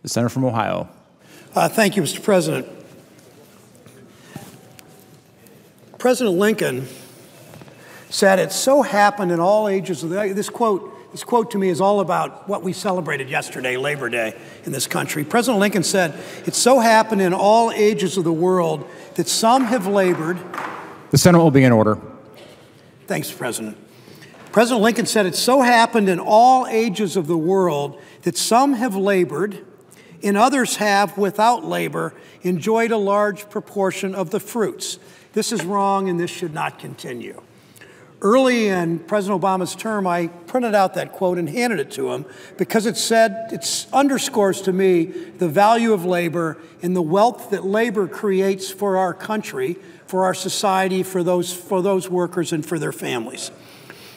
The senator from Ohio. Thank you, Mr. President. President Lincoln said, "It so happened in all ages of the..." This quote to me is all about what we celebrated yesterday, Labor Day, in this country. President Lincoln said, "It so happened in all ages of the world that some have labored..." The Senate will be in order. Thanks, President. President Lincoln said, "It so happened in all ages of the world that some have labored, and others have, without labor, enjoyed a large proportion of the fruits." This is wrong, and this should not continue. Early in President Obama's term, I printed out that quote and handed it to him because it underscores to me the value of labor and the wealth that labor creates for our country, for our society, for those workers and for their families.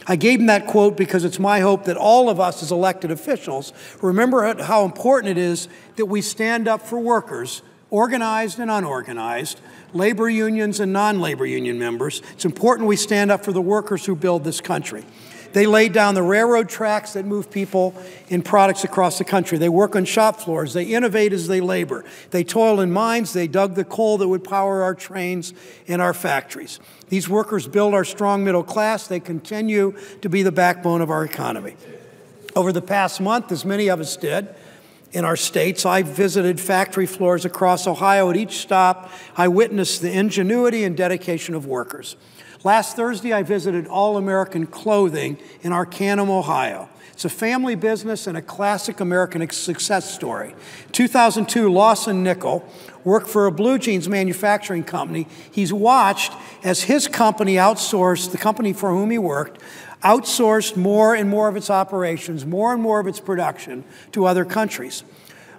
I gave him that quote because it's my hope that all of us as elected officials remember how important it is that we stand up for workers, organized and unorganized, labor unions and non-labor union members. It's important we stand up for the workers who build this country. They laid down the railroad tracks that move people and products across the country. They work on shop floors. They innovate as they labor. They toil in mines. They dug the coal that would power our trains and our factories. These workers build our strong middle class. They continue to be the backbone of our economy. Over the past month, as many of us did, in our states, I visited factory floors across Ohio. At each stop, I witnessed the ingenuity and dedication of workers. Last Thursday, I visited All American Clothing in Arcanum, Ohio. It's a family business and a classic American success story. In 2002, Lawson Nickel worked for a blue jeans manufacturing company. He's watched as his company outsourced, the company for whom he worked, outsourced more and more of its operations, more and more of its production to other countries.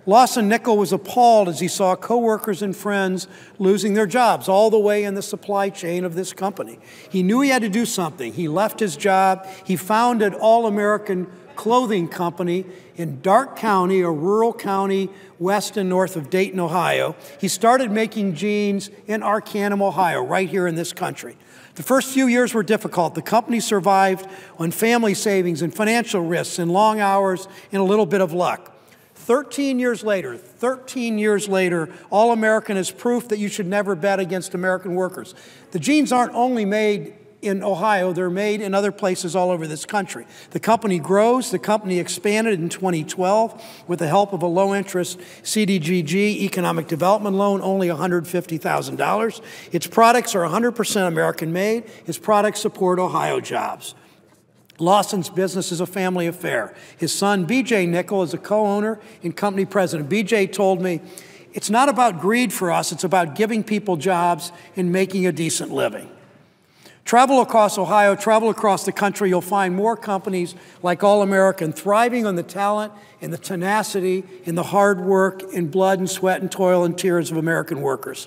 Lawson Nickel was appalled as he saw coworkers and friends losing their jobs all the way in the supply chain of this company. He knew he had to do something. He left his job. He founded All American Clothing Company in Darke County, a rural county west and north of Dayton, Ohio. He started making jeans in Arcanum, Ohio, right here in this country. The first few years were difficult. The company survived on family savings and financial risks and long hours and a little bit of luck. 13 years later, All American is proof that you should never bet against American workers. The jeans aren't only made in Ohio, they're made in other places all over this country. The company grows. The company expanded in 2012 with the help of a low-interest CDBG economic development loan, only $150,000. Its products are 100% American-made. Its products support Ohio jobs. Lawson's business is a family affair. His son, B.J. Nickel, is a co-owner and company president. B.J. told me, "It's not about greed for us. It's about giving people jobs and making a decent living." Travel across Ohio, travel across the country, you'll find more companies like All American thriving on the talent and the tenacity and the hard work and blood and sweat and toil and tears of American workers.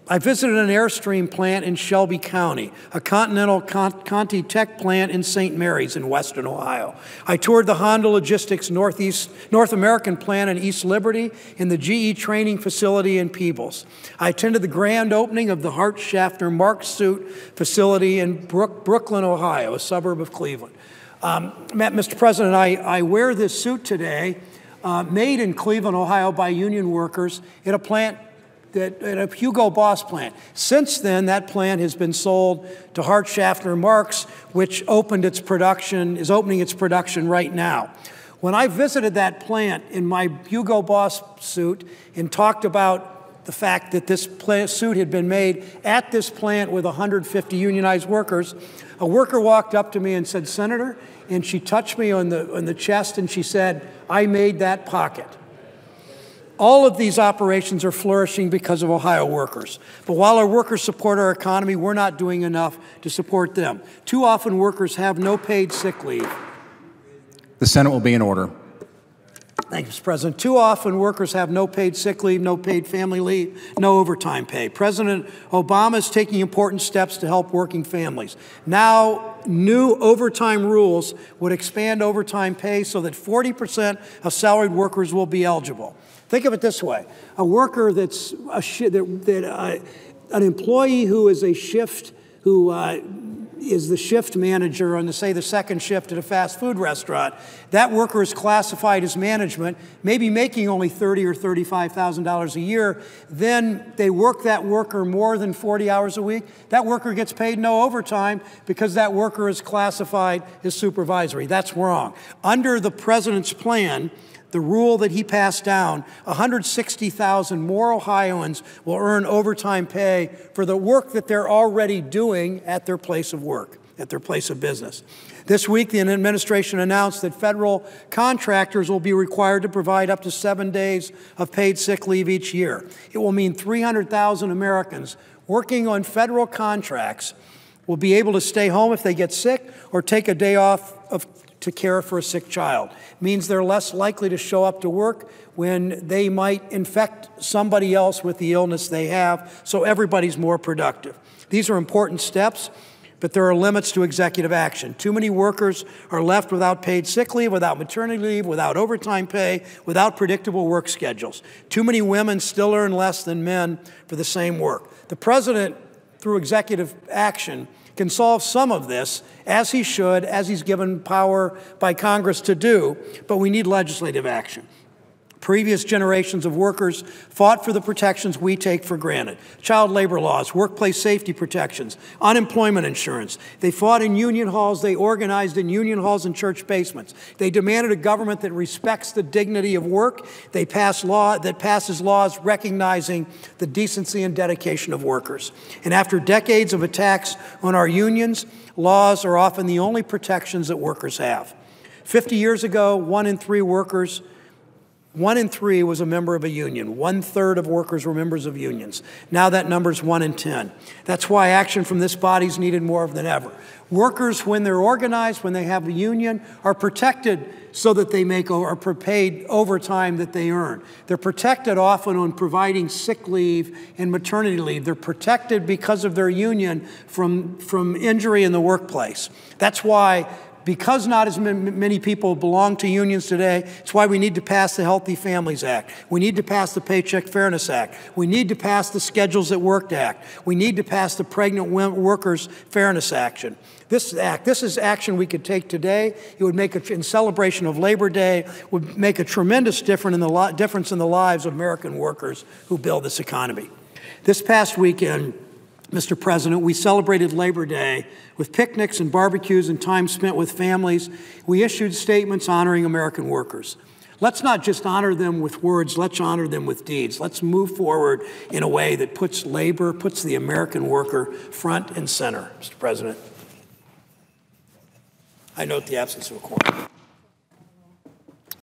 I visited an Airstream plant in Shelby County, a Continental Conti Tech plant in St. Mary's in western Ohio. I toured the Honda Logistics North American plant in East Liberty and the GE training facility in Peebles. I attended the grand opening of the Hart Schaffner Mark Suit facility in Brooklyn, Ohio, a suburb of Cleveland. Mr. President, I wear this suit today, made in Cleveland, Ohio by union workers at a plant at a Hugo Boss plant. Since then, that plant has been sold to Hart Schaffner Marks, which is opening its production right now. When I visited that plant in my Hugo Boss suit and talked about the fact that this suit had been made at this plant with 150 unionized workers, a worker walked up to me and said, "Senator," and she touched me on the chest and she said, "I made that pocket." All of these operations are flourishing because of Ohio workers. But while our workers support our economy, we're not doing enough to support them. Too often workers have no paid sick leave. The Senate will be in order. Thank you, Mr. President. Too often workers have no paid sick leave, no paid family leave, no overtime pay. President Obama is taking important steps to help working families. Now, new overtime rules would expand overtime pay so that 40% of salaried workers will be eligible. Think of it this way. A worker that's an employee who is a shift, who is the shift manager on, say, the second shift at a fast food restaurant. That worker is classified as management, maybe making only $30,000 or $35,000 a year. Then they work that worker more than 40 hours a week. That worker gets paid no overtime because that worker is classified as supervisory. That's wrong. Under the president's plan, the rule that he passed down, 160,000 more Ohioans will earn overtime pay for the work that they're already doing at their place of work, at their place of business. This week, the administration announced that federal contractors will be required to provide up to 7 days of paid sick leave each year. It will mean 300,000 Americans working on federal contracts will be able to stay home if they get sick or take a day off to care for a sick child. It means they're less likely to show up to work when they might infect somebody else with the illness they have, so everybody's more productive. These are important steps, but there are limits to executive action. Too many workers are left without paid sick leave, without maternity leave, without overtime pay, without predictable work schedules. Too many women still earn less than men for the same work. The president, through executive action, can solve some of this, as he should, as he's given power by Congress to do, but we need legislative action. Previous generations of workers fought for the protections we take for granted. Child labor laws, workplace safety protections, unemployment insurance. They fought in union halls, they organized in union halls and church basements. They demanded a government that respects the dignity of work. They passed law that passes laws recognizing the decency and dedication of workers. And after decades of attacks on our unions, laws are often the only protections that workers have. 50 years ago, 1 in 3 was a member of a union. 1/3 of workers were members of unions. Now that number's 1 in 10. That's why action from this body is needed more than ever. Workers, when they're organized, when they have a union, are protected so that they are paid overtime that they earn. They're protected often on providing sick leave and maternity leave. They're protected because of their union from injury in the workplace. That's why, because not as many people belong to unions today, it's why we need to pass the Healthy Families Act. We need to pass the Paycheck Fairness Act. We need to pass the Schedules at Work Act. We need to pass the Pregnant Workers Fairness Action. This is action we could take today. It would make, in celebration of Labor Day, would make a tremendous difference in the lives of American workers who build this economy. This past weekend, Mr. President, we celebrated Labor Day with picnics and barbecues and time spent with families. We issued statements honoring American workers. Let's not just honor them with words, let's honor them with deeds. Let's move forward in a way that puts the American worker front and center, Mr. President. I note the absence of a quorum.